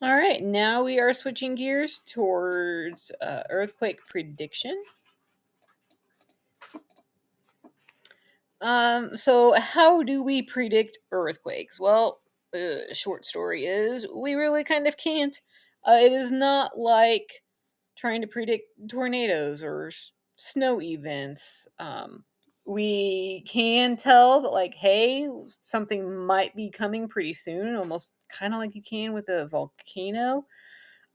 All right, now we are switching gears towards earthquake prediction. So how do we predict earthquakes? Well, short story is we really kind of can't. It is not like trying to predict tornadoes or snow events. We can tell that, like, hey, something might be coming pretty soon, almost kind of like you can with a volcano.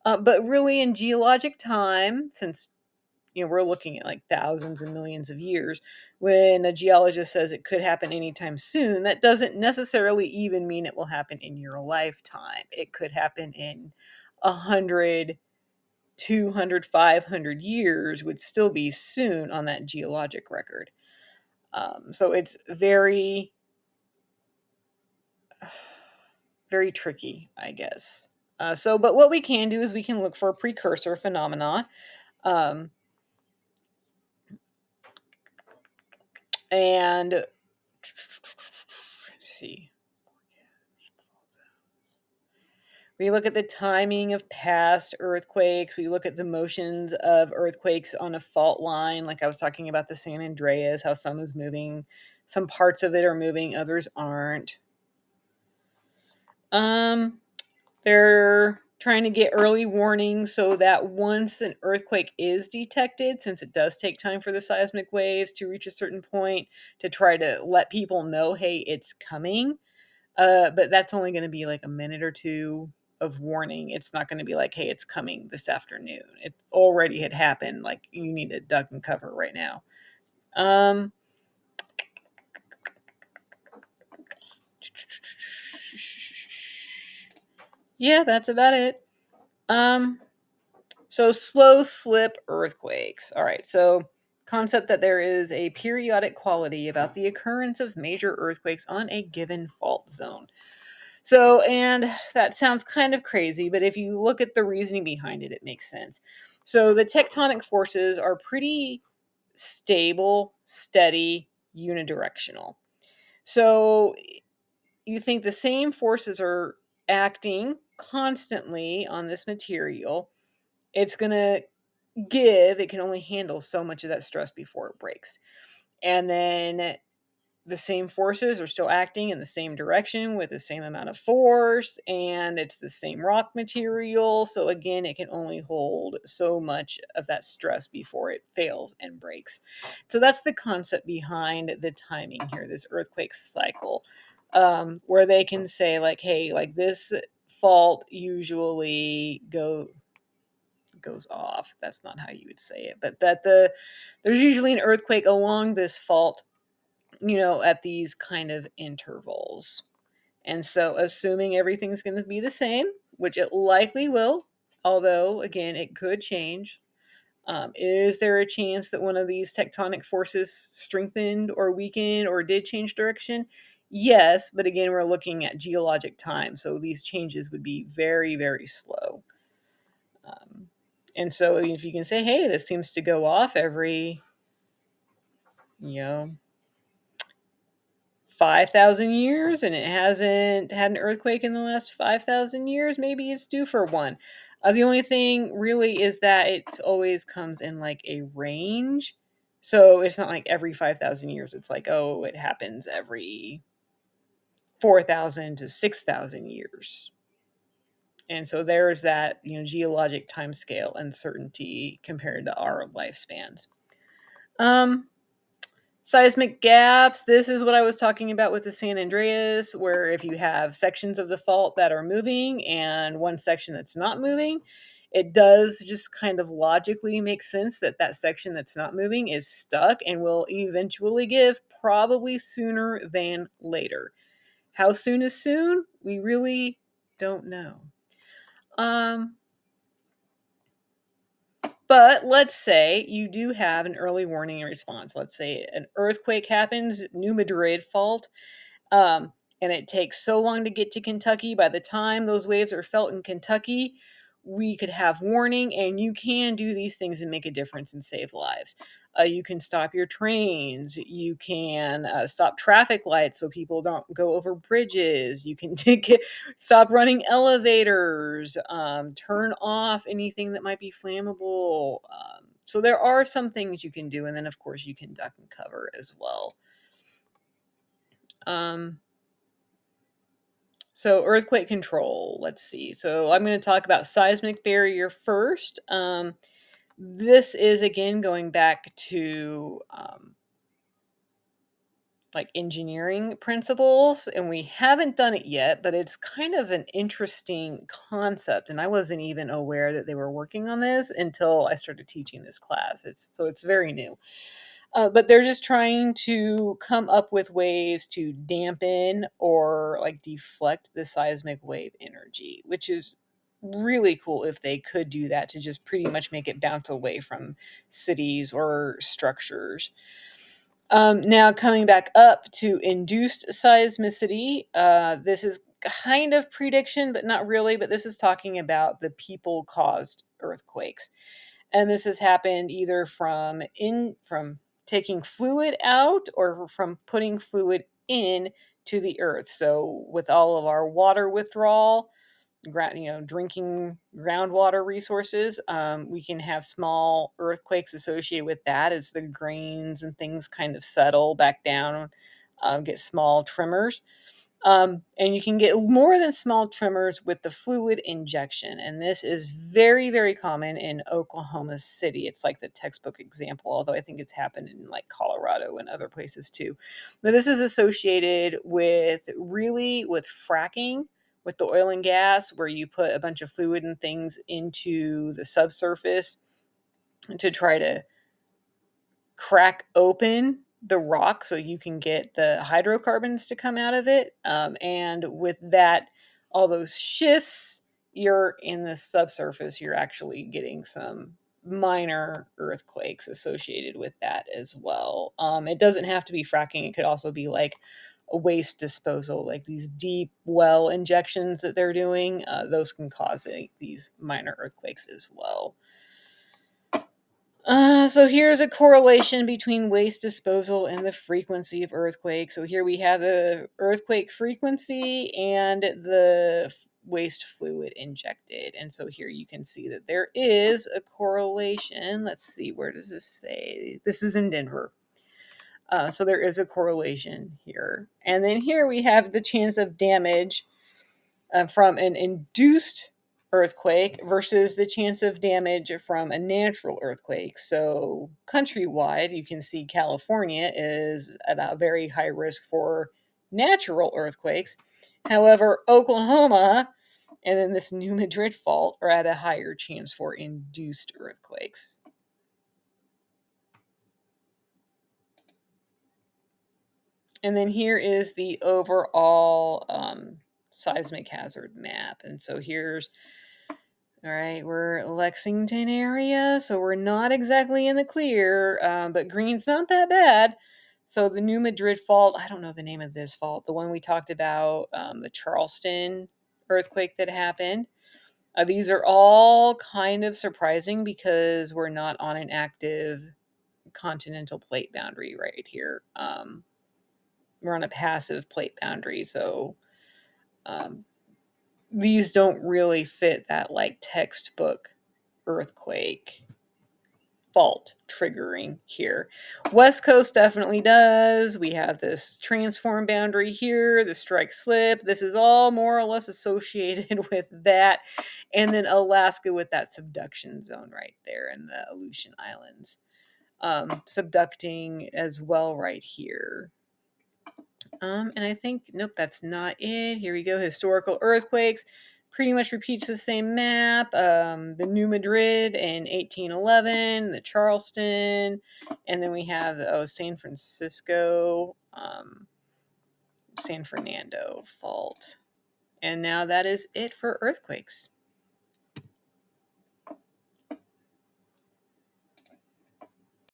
But really, in geologic time, since we're looking at like thousands and millions of years, when a geologist says it could happen anytime soon, that doesn't necessarily even mean it will happen in your lifetime. It could happen in 100, 200, 500 years, would still be soon on that geologic record. So it's very, very tricky, I guess. But what we can do is we can look for precursor phenomena. Um, and let's see. We look at the timing of past earthquakes. We look at the motions of earthquakes on a fault line, like I was talking about the San Andreas, how some is moving, some parts of it are moving, others aren't. Um, they're trying to get early warning so that once an earthquake is detected, since it does take time for the seismic waves to reach a certain point, to try to let people know, hey, it's coming. But that's only going to be like a minute or two of warning. It's not going to be like, hey, it's coming this afternoon. It already had happened. Like, you need to duck and cover right now. Um, yeah, that's about it. Um, so slow slip earthquakes. All right. So concept that there is a periodic quality about the occurrence of major earthquakes on a given fault zone. So, and that sounds kind of crazy, but if you look at the reasoning behind it, it makes sense. So, the tectonic forces are pretty stable, steady, unidirectional. So, you think the same forces are acting constantly on this material. It's going to it can only handle so much of that stress before it breaks. And then the same forces are still acting in the same direction with the same amount of force, and it's the same rock material. So again, it can only hold so much of that stress before it fails and breaks. So that's the concept behind the timing here, this earthquake cycle, where they can say, like, hey, like, this fault usually goes off. That's not how you would say it, but that there's usually an earthquake along this fault, at these kind of intervals. And so, assuming everything's going to be the same, which it likely will, although, again, it could change. Is there a chance that one of these tectonic forces strengthened or weakened or did change direction? Yes, but again, we're looking at geologic time, so these changes would be very, very slow. Um, and so, if you can say, hey, this seems to go off every, you know, 5,000 years and it hasn't had an earthquake in the last 5,000 years, maybe it's due for one. The only thing really is that it always comes in like a range. So it's not like every 5,000 years. It's like, oh, it happens every 4,000 to 6,000 years. And so there's that, geologic time scale uncertainty compared to our lifespans. Um, Seismic gaps. This is what I was talking about with the San Andreas, where if you have sections of the fault that are moving and one section that's not moving, it does just kind of logically make sense that that section that's not moving is stuck and will eventually give, probably sooner than later. How soon is soon? We really don't know. Um, But let's say you do have an early warning and response. Let's say an earthquake happens, New Madrid fault, and it takes so long to get to Kentucky. By the time those waves are felt in Kentucky, we could have warning, and you can do these things and make a difference and save lives. You can stop your trains. You can stop traffic lights so people don't go over bridges. You can stop running elevators, turn off anything that might be flammable. So there are some things you can do. And then, of course, you can duck and cover as well. So earthquake control, let's see. So I'm going to talk about seismic barrier first. This is, again, going back to like engineering principles, and we haven't done it yet, but it's kind of an interesting concept, and I wasn't even aware that they were working on this until I started teaching this class. It's very new. But they're just trying to come up with ways to dampen or like deflect the seismic wave energy, which is really cool if they could do that, to just pretty much make it bounce away from cities or structures. Now, coming back up to induced seismicity, this is kind of prediction, but not really. But this is talking about the people caused earthquakes. And this has happened either from taking fluid out or from putting fluid in to the earth. So with all of our water withdrawal, drinking groundwater resources, we can have small earthquakes associated with that as the grains and things kind of settle back down, get small tremors. And you can get more than small tremors with the fluid injection. And this is very, very common in Oklahoma City. It's like the textbook example, although I think it's happened in like Colorado and other places too. But this is associated with fracking, with the oil and gas, where you put a bunch of fluid and things into the subsurface to try to crack open the rock so you can get the hydrocarbons to come out of it. And with that, all those shifts, you're in the subsurface, you're actually getting some minor earthquakes associated with that as well. It doesn't have to be fracking, it could also be like a waste disposal, like these deep well injections that they're doing. Those can cause these minor earthquakes as well. So here's a correlation between waste disposal and the frequency of earthquakes. So here we have the earthquake frequency and the waste fluid injected. And so here you can see that there is a correlation. Let's see, where does this say? This is in Denver. So there is a correlation here. And then here we have the chance of damage from an induced earthquake versus the chance of damage from a natural earthquake. So countrywide, you can see California is at a very high risk for natural earthquakes. However, Oklahoma and then this New Madrid fault are at a higher chance for induced earthquakes. And then here is the overall seismic hazard map. And so here's, all right, we're Lexington area, so we're not exactly in the clear, but green's not that bad. So the New Madrid fault, I don't know the name of this fault, the one we talked about, the Charleston earthquake that happened. These are all kind of surprising because we're not on an active continental plate boundary right here. We're on a passive plate boundary, so these don't really fit that like textbook earthquake fault triggering here. West Coast definitely does. We have this transform boundary here, the strike slip. This is all more or less associated with that. And then Alaska with that subduction zone right there in the Aleutian Islands. Subducting as well right here. And I think, nope, that's not it. Here we go. Historical earthquakes. Pretty much repeats the same map. The New Madrid in 1811, the Charleston, and then we have the San Francisco, San Fernando fault. And now that is it for earthquakes.